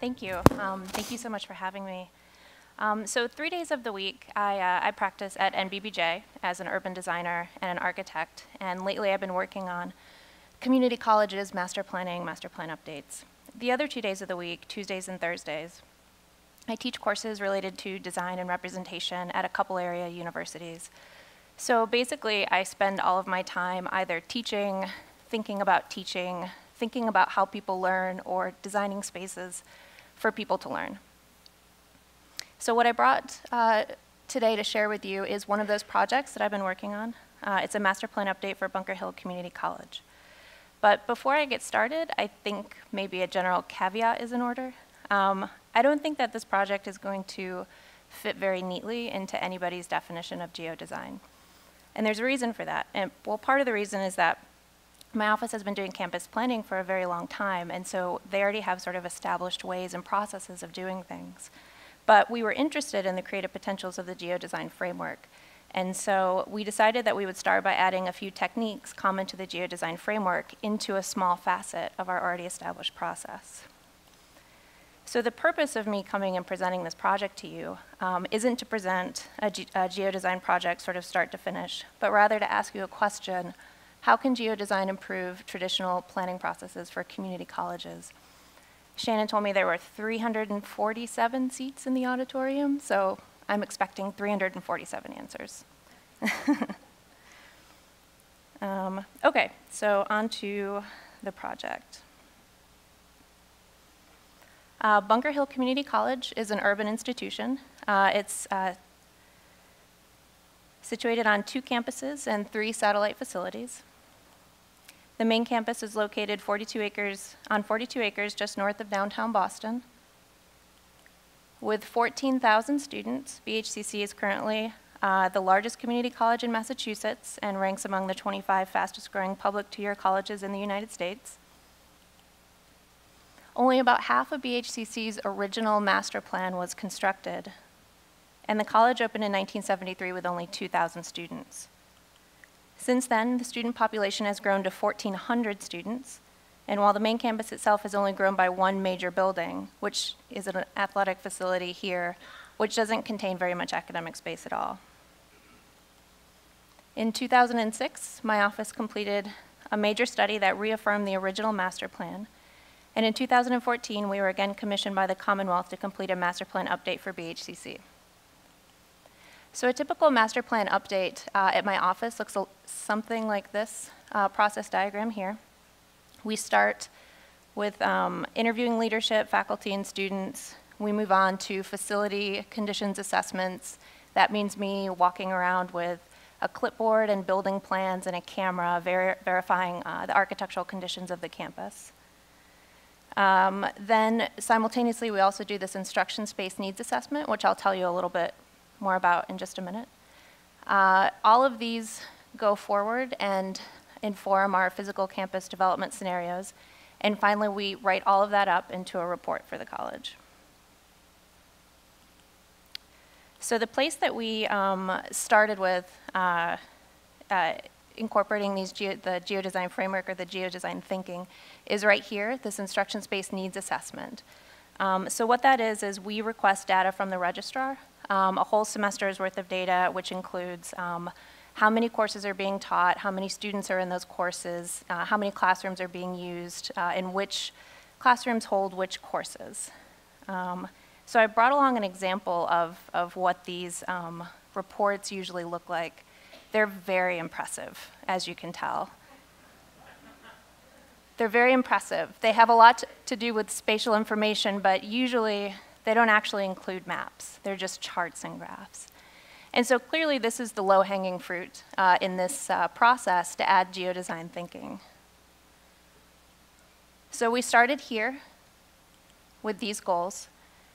Thank you. Thank you so much for having me. So 3 days of the week, I practice at NBBJ as an urban designer and an architect, and lately I've been working on community colleges, master plan updates. The other 2 days of the week, Tuesdays and Thursdays, I teach courses related to design and representation at a couple area universities. So basically, I spend all of my time either teaching, thinking about how people learn, or designing spaces for people to learn. So what I brought today to share with you is one of those projects that I've been working on. It's a master plan update for Bunker Hill Community College. But before I get started, I think maybe a general caveat is in order. I don't think that this project is going to fit very neatly into anybody's definition of geodesign. And there's a reason for that. And well, part of the reason is that my office has been doing campus planning for a very long time, and so they already have sort of established ways and processes of doing things. But we were interested in the creative potentials of the geodesign framework. And so we decided that we would start by adding a few techniques common to the geodesign framework into a small facet of our already established process. So the purpose of me coming and presenting this project to you isn't to present a geodesign project sort of start to finish, but rather to ask you a question: how can geodesign improve traditional planning processes for community colleges? Shannon told me there were 347 seats in the auditorium, so I'm expecting 347 answers. Okay, so on to the project. Bunker Hill Community College is an urban institution. It's situated on 2 campuses and 3 satellite facilities. The main campus is located on 42 acres just north of downtown Boston. With 14,000 students, BHCC is currently the largest community college in Massachusetts and ranks among the 25 fastest growing public 2-year colleges in the United States. Only about half of BHCC's original master plan was constructed, and the college opened in 1973 with only 2,000 students. Since then, the student population has grown to 1,400 students, and while the main campus itself has only grown by 1 major building, which is an athletic facility here, which doesn't contain very much academic space at all. In 2006, my office completed a major study that reaffirmed the original master plan, and in 2014, we were again commissioned by the Commonwealth to complete a master plan update for BHCC. So a typical master plan update at my office looks something like this process diagram here. We start with interviewing leadership, faculty, and students. We move on to facility conditions assessments. That means me walking around with a clipboard and building plans and a camera verifying the architectural conditions of the campus. Then simultaneously, we also do this instruction space needs assessment, which I'll tell you a little bit more about in just a minute. All of these go forward and inform our physical campus development scenarios. And finally, we write all of that up into a report for the college. So the place that we started with incorporating the geodesign framework or the geodesign thinking is right here, this instruction space needs assessment. So what that is we request data from the registrar, a whole semester's worth of data, which includes how many courses are being taught, how many students are in those courses, how many classrooms are being used, and which classrooms hold which courses. So I brought along an example of what these reports usually look like. They're very impressive, as you can tell. They're very impressive. They have a lot to do with spatial information, but usually they don't actually include maps. They're just charts and graphs. And so clearly this is the low-hanging fruit in this process to add geodesign thinking. So we started here with these goals: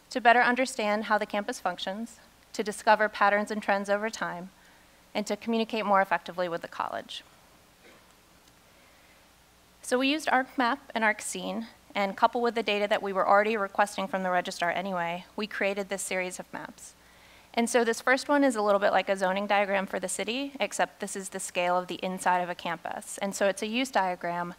to better understand how the campus functions, to discover patterns and trends over time, and to communicate more effectively with the college. So we used ArcMap and ArcScene, and coupled with the data that we were already requesting from the registrar anyway, we created this series of maps. And so this first one is a little bit like a zoning diagram for the city, except this is the scale of the inside of a campus. And so it's a use diagram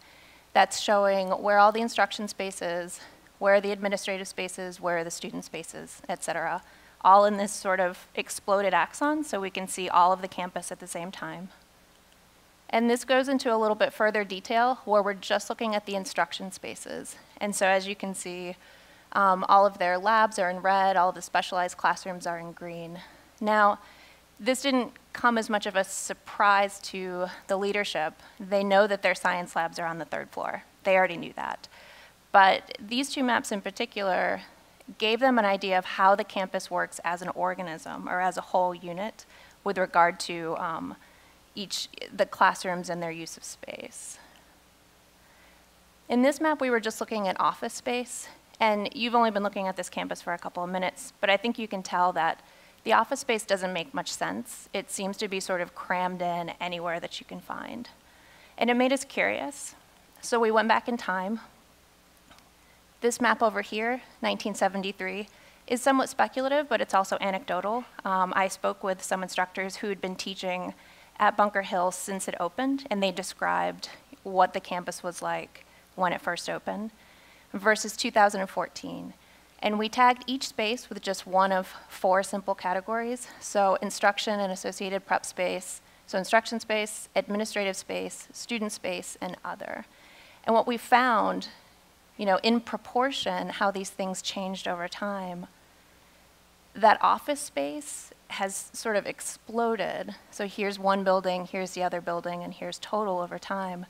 that's showing where all the instruction space is, Where are the administrative spaces? Where are the student spaces, et cetera? All in this sort of exploded axon, so we can see all of the campus at the same time. And this goes into a little bit further detail where we're just looking at the instruction spaces. And so as you can see, all of their labs are in red, all of the specialized classrooms are in green. Now, this didn't come as much of a surprise to the leadership. They know that their science labs are on the 3rd floor. They already knew that. But these two maps in particular gave them an idea of how the campus works as an organism or as a whole unit with regard to the classrooms and their use of space. In this map, we were just looking at office space, and you've only been looking at this campus for a couple of minutes, but I think you can tell that the office space doesn't make much sense. It seems to be sort of crammed in anywhere that you can find. And it made us curious, so we went back in time. This map over here, 1973, is somewhat speculative, but it's also anecdotal. I spoke with some instructors who had been teaching at Bunker Hill since it opened, and they described what the campus was like when it first opened, versus 2014. And we tagged each space with just one of 4 simple categories. So instruction and associated prep space, so instruction space, administrative space, student space, and other. And what we found, in proportion how these things changed over time, that office space has sort of exploded. So here's one building, here's the other building, and here's total over time.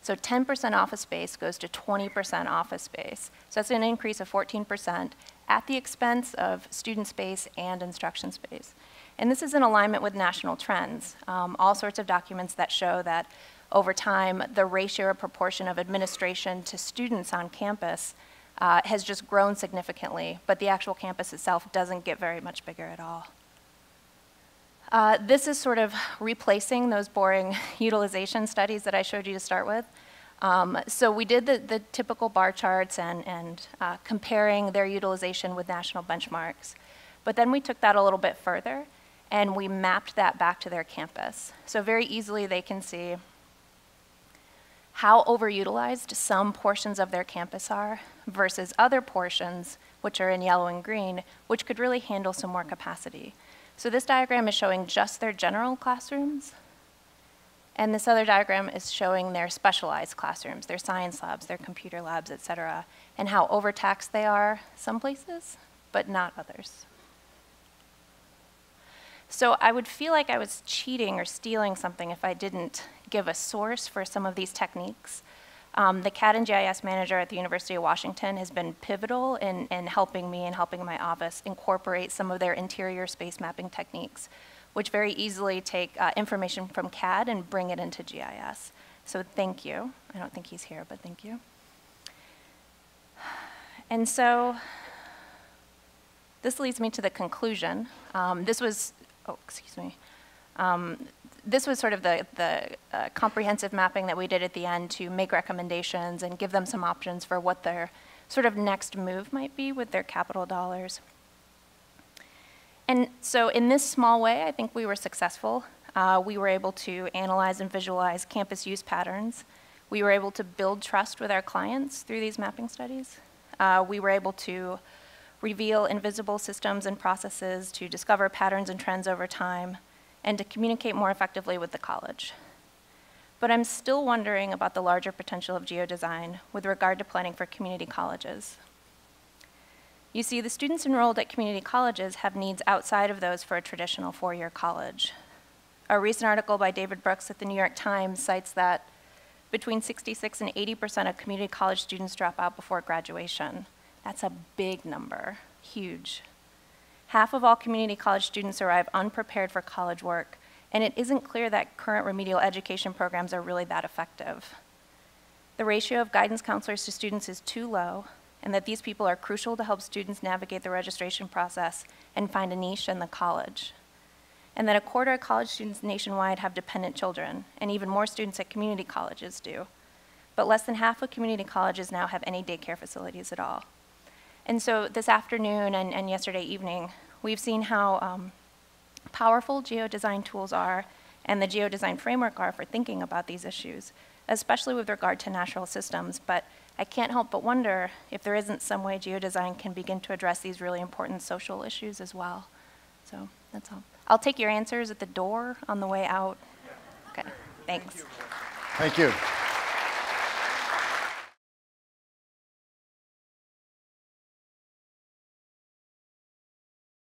So 10% office space goes to 20% office space. So that's an increase of 14% at the expense of student space and instruction space. And this is in alignment with national trends. All sorts of documents that show that over time, the ratio or proportion of administration to students on campus has just grown significantly, but the actual campus itself doesn't get very much bigger at all. This is sort of replacing those boring utilization studies that I showed you to start with. So we did the typical bar charts and comparing their utilization with national benchmarks. But then we took that a little bit further, and we mapped that back to their campus. So very easily they can see how overutilized some portions of their campus are versus other portions, which are in yellow and green, which could really handle some more capacity. So this diagram is showing just their general classrooms, and this other diagram is showing their specialized classrooms, their science labs, their computer labs, et cetera, and how overtaxed they are some places, but not others. So I would feel like I was cheating or stealing something if I didn't give a source for some of these techniques. The CAD and GIS manager at the University of Washington has been pivotal in helping me and helping my office incorporate some of their interior space mapping techniques, which very easily take information from CAD and bring it into GIS. So thank you. I don't think he's here, but thank you. And so this leads me to the conclusion. This was sort of the comprehensive mapping that we did at the end to make recommendations and give them some options for what their sort of next move might be with their capital dollars. And so in this small way, I think we were successful. We were able to analyze and visualize campus use patterns. We were able to build trust with our clients through these mapping studies. We were able to reveal invisible systems and processes to discover patterns and trends over time, and to communicate more effectively with the college. But I'm still wondering about the larger potential of geodesign with regard to planning for community colleges. You see, the students enrolled at community colleges have needs outside of those for a traditional 4-year college. A recent article by David Brooks at the New York Times cites that between 66 and 80% of community college students drop out before graduation. That's a big number, huge. Half of all community college students arrive unprepared for college work, and it isn't clear that current remedial education programs are really that effective. The ratio of guidance counselors to students is too low, and that these people are crucial to help students navigate the registration process and find a niche in the college. And that 1/4 of college students nationwide have dependent children, and even more students at community colleges do. But less than half of community colleges now have any daycare facilities at all. And so this afternoon and yesterday evening, we've seen how powerful geodesign tools are and the geodesign framework are for thinking about these issues, especially with regard to natural systems, but I can't help but wonder if there isn't some way geodesign can begin to address these really important social issues as well. So that's all. I'll take your answers at the door on the way out. Okay, thanks. Thank you.